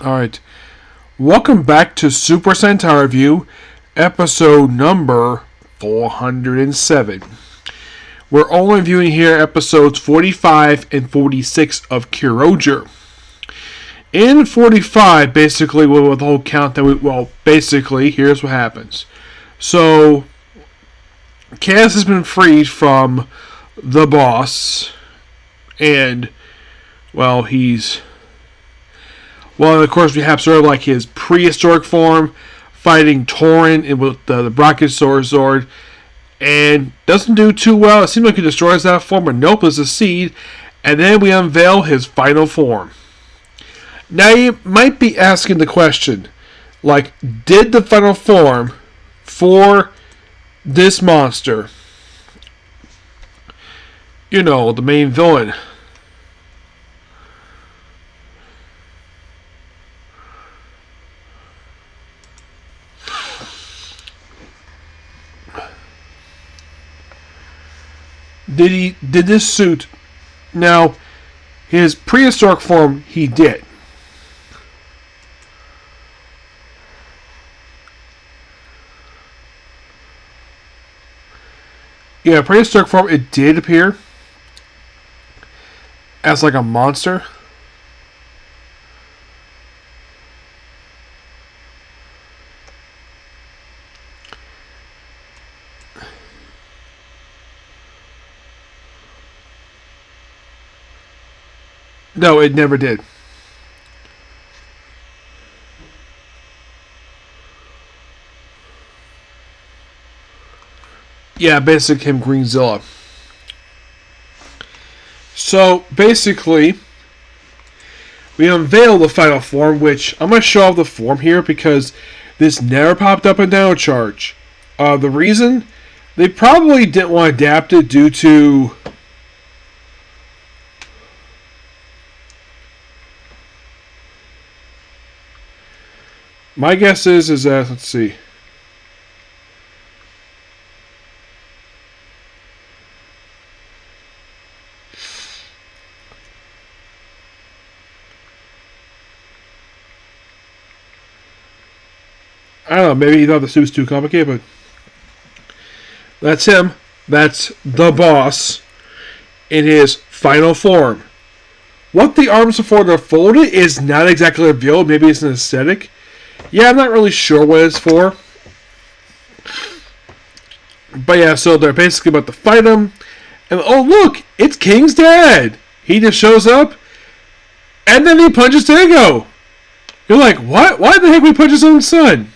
Alright, welcome back to Super Sentai Review, episode number 407. We're only viewing here episodes 45 and 46 of Kyoryuger. In 45, basically, with the whole count basically, here's what happens. So, Cass has been freed from the boss, and, of course, we have sort of like his prehistoric form, fighting Torin with the Brachiosaurus sword, and doesn't do too well. It seems like he destroys that form, but nope, it's a seed, and then we unveil his final form. Now, you might be asking the question, did the final form for this monster, the main villain, did this suit? Now, his prehistoric form, he did. Yeah, prehistoric form, it did appear as like a monster. No, it never did. Yeah, basically him Greenzilla. So, basically, we unveil the final form, which I'm going to show off the form here because this never popped up in Dino Charge. The reason? They probably didn't want to adapt it due to... My guess is that, let's see... I don't know, maybe he thought the suit was too complicated, but that's him. That's the boss in his final form. What the arms are for they're folded is not exactly revealed. Maybe it's an aesthetic. Yeah, I'm not really sure what it's for. But yeah, so they're basically about to fight him. And oh, look, it's King's dad. He just shows up, and then he punches Tango. You're like, what? Why the heck would he punch his own son?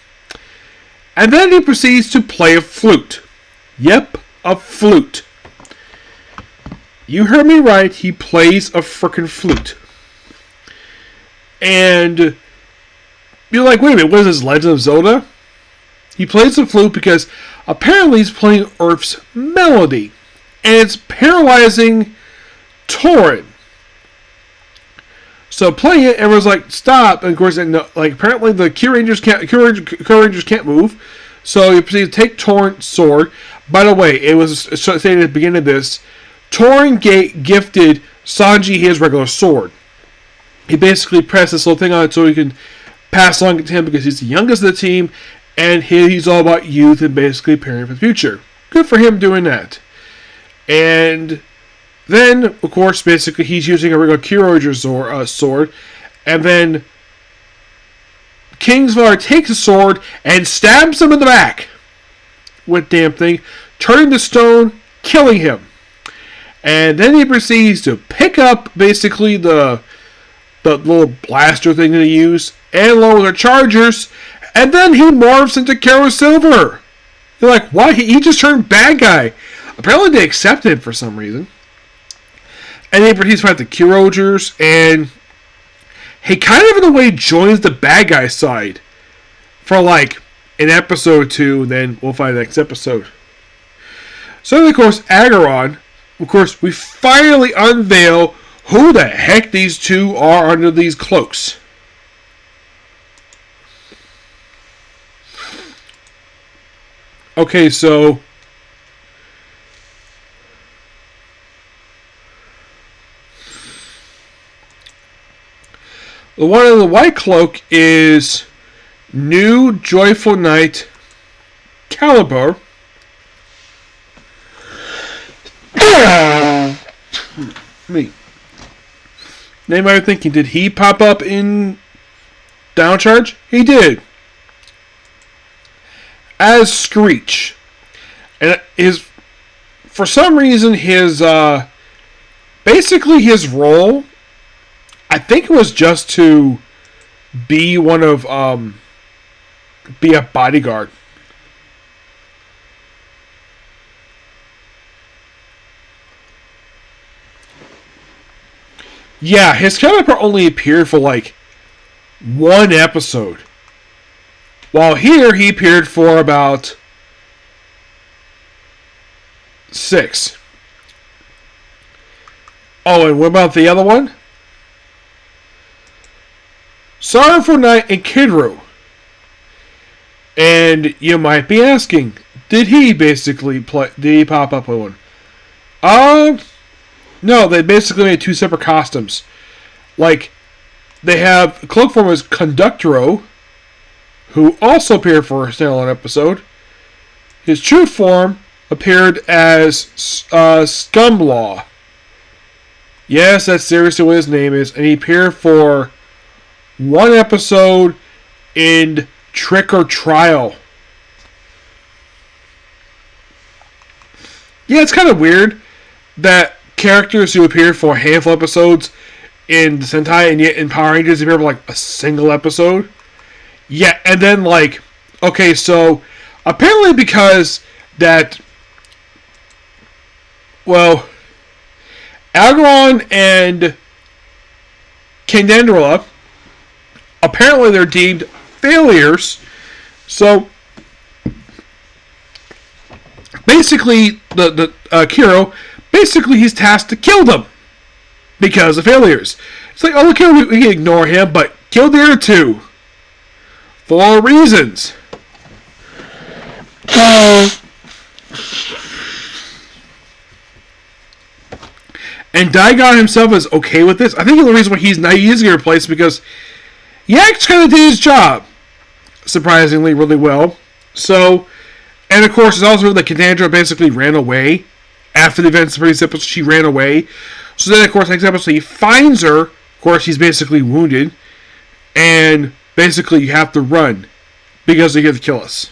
And then he proceeds to play a flute. Yep, a flute. You heard me right, he plays a frickin' flute. And you're like, wait a minute, what is this, Legend of Zelda? He plays the flute because apparently he's playing Earth's melody. And it's paralyzing Torin. So playing it, everyone's like, stop. And of course, apparently the Kyoryugers can't move. So he proceeds to take Torin's sword. By the way, it was stated at the beginning of this, Torin gifted Sanji his regular sword. He basically pressed this little thing on it so he can pass along to him because he's the youngest of the team, and he's all about youth and basically preparing for the future. Good for him doing that. And then, of course, basically he's using a regular Kyoryuger sword, and then Kingsvar takes a sword and stabs him in the back with the damn thing, turning to stone, killing him. And then he proceeds to pick up basically the little blaster thing that he used, and lower the chargers, and then he morphs into Kara Silver. You're like, why? He just turned bad guy. Apparently they accepted it for some reason. And then he's fighting the Kyoryugers, and he kind of in a way joins the bad guy side for an episode or two, and then we'll find the next episode. So then, of course, Agaron, of course, we finally unveil who the heck these two are under these cloaks. Okay, so The one in the white cloak is New Joyful Knight Caliber. Me. Now you might be thinking, did he pop up in Downcharge? He did. As Screech. And for some reason, basically his role, I think it was just to be be a bodyguard. Yeah, his counterpart only appeared for like one episode. While here, he appeared for about 6. Oh, and what about the other one? Sorrowful Knight and Kidru. And you might be asking, did he pop up with one? No, they basically made 2 separate costumes. Like, they have cloak form as Conductoro, who also appeared for a standalone episode. His true form appeared as Scumlaw. Yes, that's seriously what his name is. And he appeared for 1 episode in Trick or Trial. Yeah, it's kind of weird that characters who appeared for a handful of episodes in the Sentai and yet in Power Rangers appear for like a single episode. Yeah, and then like, okay, so apparently because that, well, Algeron and Candendrilla, apparently they're deemed failures. So basically, the Kiro, basically he's tasked to kill them because of failures. It's like, oh, look here, we can ignore him, but kill the other 2 for reasons. And Daigon himself is okay with this. I think the reason why he's not easy to replace because Yax kind of did his job, surprisingly, really well. So, and of course, it's also that Cassandra basically ran away after the events of the previous episode. She ran away. So then, of course, next episode, he finds her. Of course, he's basically wounded. And basically, you have to run because they have to kill us.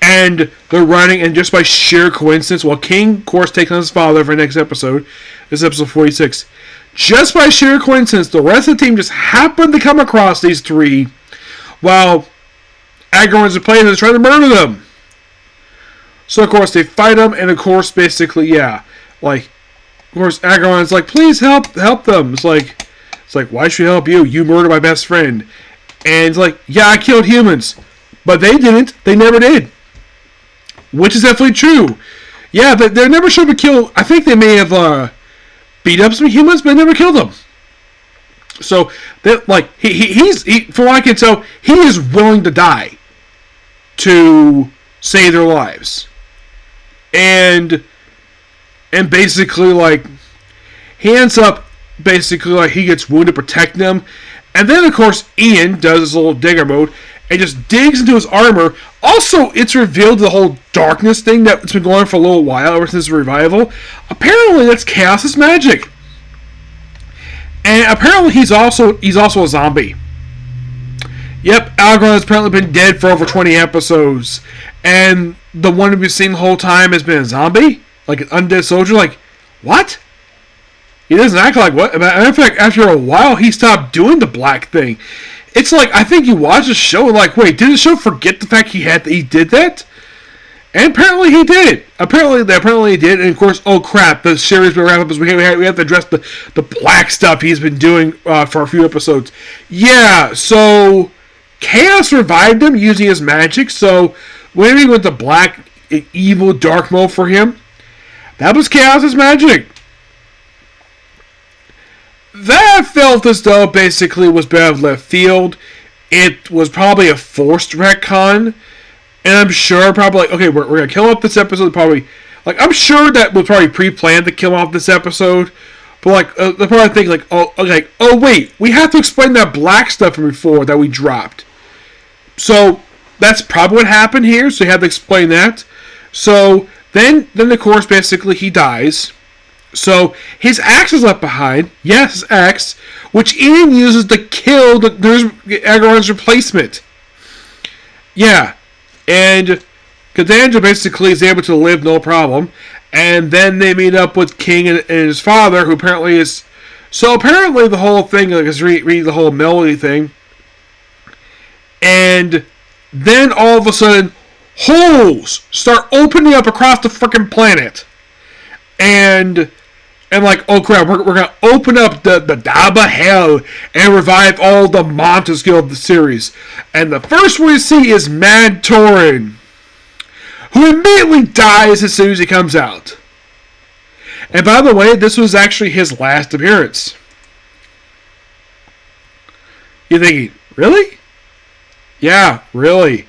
And they're running, and just by sheer coincidence, while King, of course, takes on his father for the next episode, this is episode 46, just by sheer coincidence, the rest of the team just happened to come across these 3 while Agaron's playing and trying to murder them. So, of course, they fight them, and, of course, basically, yeah, like, of course, Agaron's like, please help them. It's like, why should we help you? You murdered my best friend. And it's like, yeah, I killed humans. But they didn't. They never did. Which is definitely true. Yeah, they never should have killed. I think they may have beat up some humans, but never killed them. So, like, he's from what I can tell, he is willing to die to save their lives. And basically, like, he ends up basically, like, he gets wounded protecting them. And then, of course, Ian does his little digger mode and just digs into his armor. Also, it's revealed the whole darkness thing that's been going on for a little while ever since the revival. Apparently, that's Chaos's magic. And apparently, he's also a zombie. Yep, Algeron has apparently been dead for over 20 episodes. And the one we've seen the whole time has been a zombie? Like an undead soldier? Like, what? He doesn't act like what? In fact, after a while, he stopped doing the black thing. It's like, I think you watch the show and like, wait, did the show forget the fact he did that? And apparently he did. Apparently he did. And of course, oh crap, the series will wrap up as we have to address the black stuff he's been doing for a few episodes. Yeah, so Chaos revived him using his magic. So when he went to black, evil, dark mode for him, that was Chaos's magic. That felt as though basically was bit of left field. It was probably a forced retcon. And I'm sure probably like, okay, we're going to kill off this episode. Probably, like, I'm sure that was probably pre-planned to kill off this episode. But like the part I think like oh wait, we have to explain that black stuff from before that we dropped. So that's probably what happened here. So you have to explain that. So then of course basically he dies. So his axe is left behind. Yes, his axe, which Ian uses to kill Agaron's replacement. Yeah, and Kadandra basically is able to live no problem. And then they meet up with King and his father, who apparently is... So apparently the whole thing, like, is reading the whole melody thing. And then all of a sudden, holes start opening up across the freaking planet. And like, oh crap, we're going to open up the Daba Hell and revive all the monsters of the series. And the first one we see is Mad Torin, who immediately dies as soon as he comes out. And by the way, this was actually his last appearance. You're thinking, really? Yeah, really.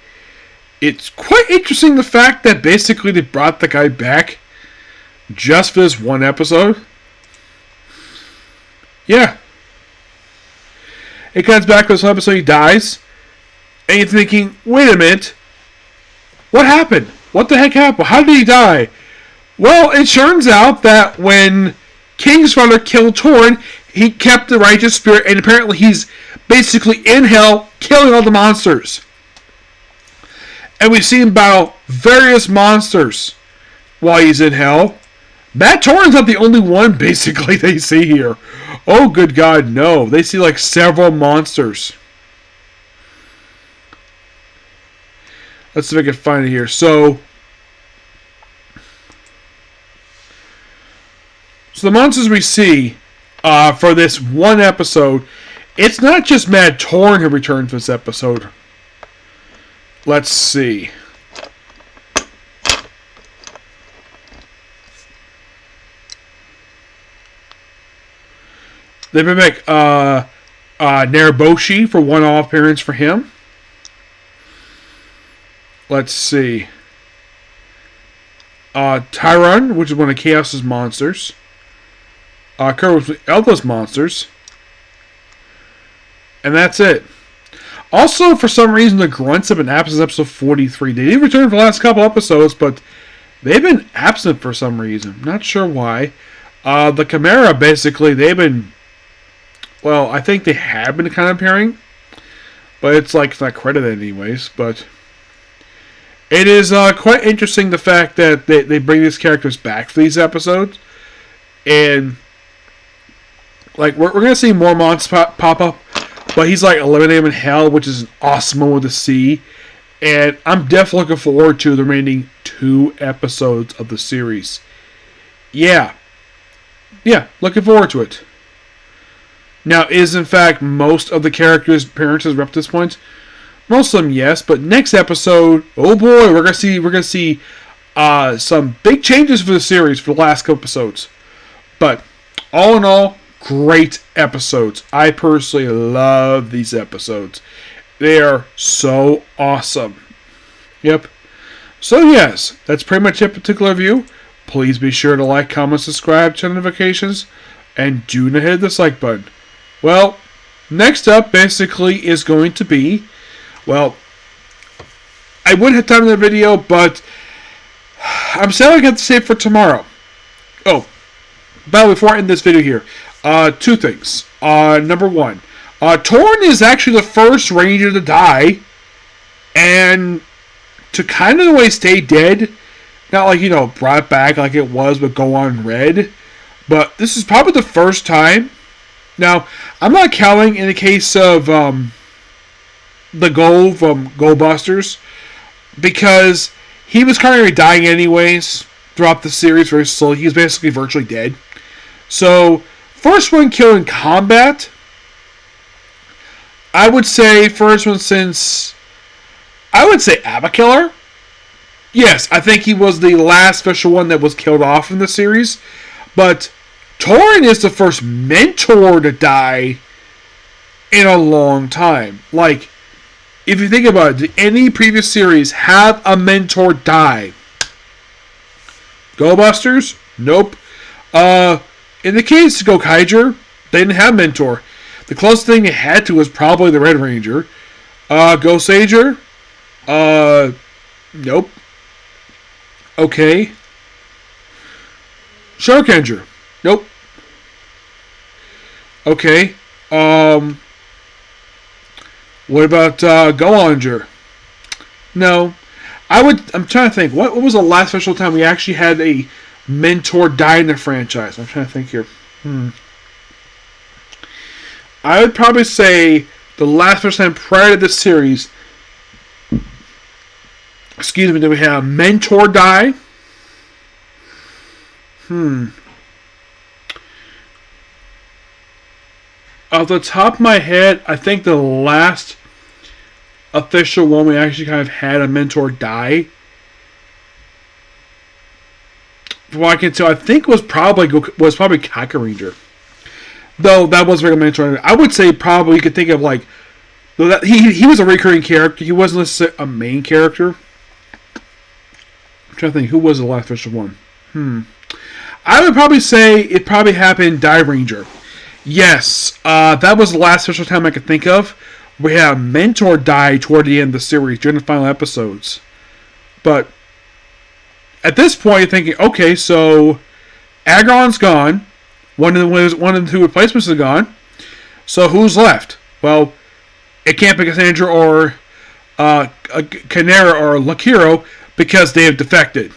It's quite interesting the fact that basically they brought the guy back just for this one episode. Yeah. It comes back for this episode, he dies. And you're thinking, wait a minute. What happened? What the heck happened? How did he die? Well, it turns out that when King's father killed Torin, he kept the righteous spirit, and apparently he's basically in hell killing all the monsters. And we see him battle various monsters while he's in hell. Matt Torin's not the only one, basically, they see here. Oh, good God, no. They see, like, several monsters. Let's see if I can find it here. So the monsters we see for this one episode, it's not just Mad Torin who returned for this episode. Let's see. They bring back Naraboshi for one-off appearance for him. Let's see. Tyron, which is one of Chaos's monsters. Kurt with Elda's monsters. And that's it. Also, for some reason, the Grunts have been absent since episode 43. They did return for the last couple episodes, but they've been absent for some reason. Not sure why. The Chimera, basically, they've been... Well, I think they have been kind of appearing. But it's like, it's not credited anyways, but... It is quite interesting the fact that they bring these characters back for these episodes. And... Like, we're going to see more monsters pop up. But he's like eliminating in hell, which is an awesome moment to see. And I'm definitely looking forward to the remaining 2 episodes of the series. Yeah, looking forward to it. Now, is in fact most of the characters' appearances up to this point? Most of them, yes. But next episode, oh boy, we're gonna see some big changes for the series for the last couple episodes. But all in all, great episodes. I personally love these episodes. They are so awesome. Yep. So yes, that's pretty much it particular review. Please be sure to like, comment, subscribe, turn notifications, and do not hit the like button. Well, next up basically is going to be, well, I would have time in the video, but I'm sadly going to save for tomorrow. Oh, by the way, before I end this video here, 2 things. Number 1, Torin is actually the first Ranger to die, and to kind of in a way stay dead. Not like, brought back like it was with Go On Red, but this is probably the first time. Now, I'm not counting in the case of the Gold from Go Busters, because he was currently dying anyways throughout the series very slowly. He's basically virtually dead. So, first one killed in combat, I would say first one since, I would say Abakiller. Yes, I think he was the last special one that was killed off in the series. But Torin is the first mentor to die in a long time. Like, if you think about it, did any previous series have a mentor die? Go Busters? Nope. In the case of Gokaiger, they didn't have a mentor. The closest thing they had to was probably the Red Ranger. Goseiger? Nope. Okay. Shark Ranger? Nope. Okay. What about Goanger? No. I'm trying to think. What was the last official time we actually had a mentor die in the franchise? I'm trying to think here. I would probably say the last first time prior to this series, that we had a mentor die. Off the top of my head, I think the last official one we actually kind of had a mentor die, from what I can tell, I think was probably Kyoryuger. Though that was very mentor. I would say probably you could think of like, he was a recurring character. He wasn't necessarily a main character. I'm trying to think who was the last official one. I would probably say it probably happened Dive Ranger. Yes, that was the last official time I could think of. We had a mentor die toward the end of the series during the final episodes. But at this point, you're thinking, okay, so Agon's gone. One of the two replacements is gone. So who's left? Well, it can't be Cassandra or Canera or Lakiro because they have defected.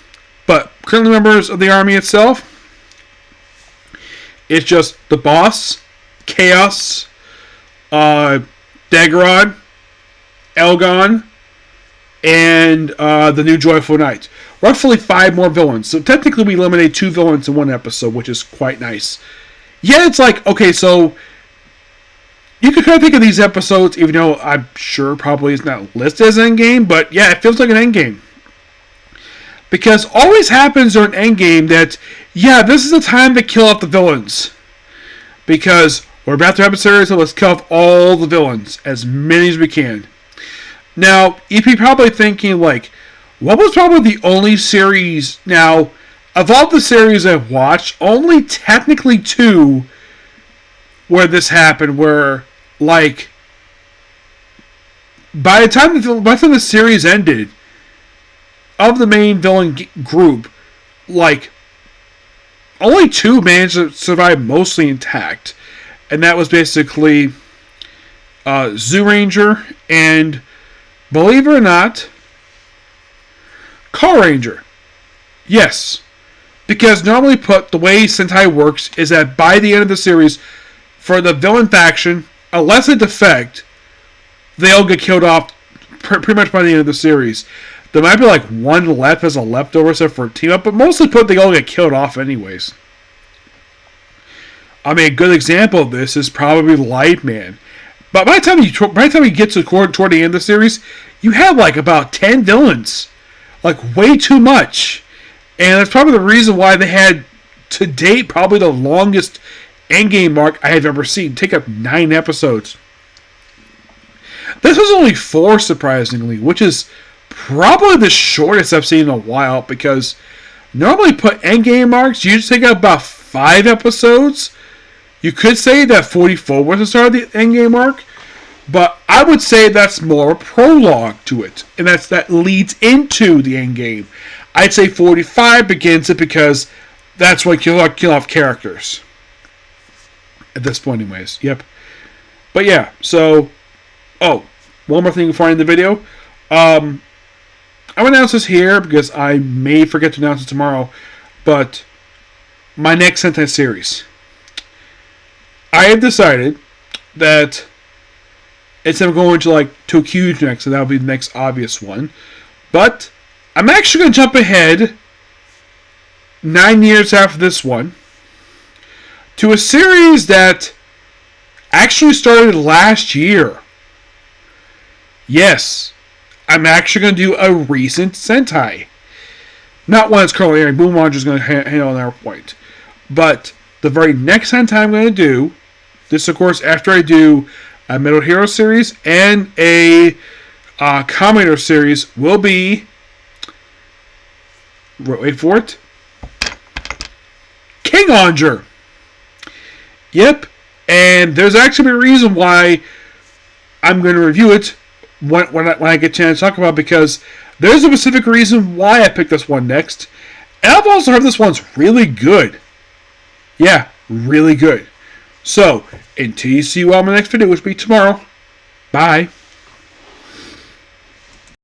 But currently members of the army itself, it's just the boss, Chaos, Daggerod, Elgon, and the new Joyful Knight. Roughly 5 more villains. So technically we eliminate 2 villains in one episode, which is quite nice. Yeah, it's like, okay, so you could kind of think of these episodes, even though I'm sure probably it's not listed as Endgame, but yeah, it feels like an Endgame. Because always happens during Endgame that, yeah, this is the time to kill off the villains. Because we're about to have a series, so let's kill off all the villains, as many as we can. Now, you'd be probably thinking, like, what was probably the only series... Now, of all the series I've watched, only technically 2 where this happened, where, like, by the time the series ended, of the main villain group, like, only 2 managed to survive mostly intact. And that was basically Zyuden and, believe it or not, Kyoryuger. Yes. Because normally the way Sentai works is that by the end of the series, for the villain faction, unless they defect, they all get killed off pretty much by the end of the series. There might be like 1 left as a leftover set for a team up, but mostly they all get killed off anyways. I mean, a good example of this is probably Lightman. But by the time you get toward the end of the series, you have like about 10 villains. Like, way too much. And that's probably the reason why they had, to date, probably the longest Endgame mark I have ever seen. Take up 9 episodes. This was only 4, surprisingly, which is probably the shortest I've seen in a while, because normally put Endgame marks, you just take up about 5 episodes. You could say that 44 was the start of the Endgame arc, but I would say that's more a prologue to it, and that leads into the Endgame. I'd say 45 begins it because that's when you kill off characters. At this point, anyways. Yep. But yeah, so... Oh, one more thing before I end the video. I'm going to announce this here because I may forget to announce it tomorrow, but my next Sentai series. I have decided that instead of going to like Kyoryuger next, so that would be the next obvious one, but I'm actually going to jump ahead 9 years after this one to a series that actually started last year. Yes, I'm actually going to do a recent Sentai. Not one that's currently airing. Boom Launcher is going to handle an point. But the very next Sentai I'm going to do, this of course after I do a Metal Hero series and a Commodore series, will be... Wait for it. Kyoryuger. Yep. And there's actually a reason why I'm going to review it when I get a chance to talk about it, because there's a specific reason why I picked this one next. And I've also heard this one's really good. Yeah, really good. So, until you see you all in my next video, which will be tomorrow, bye.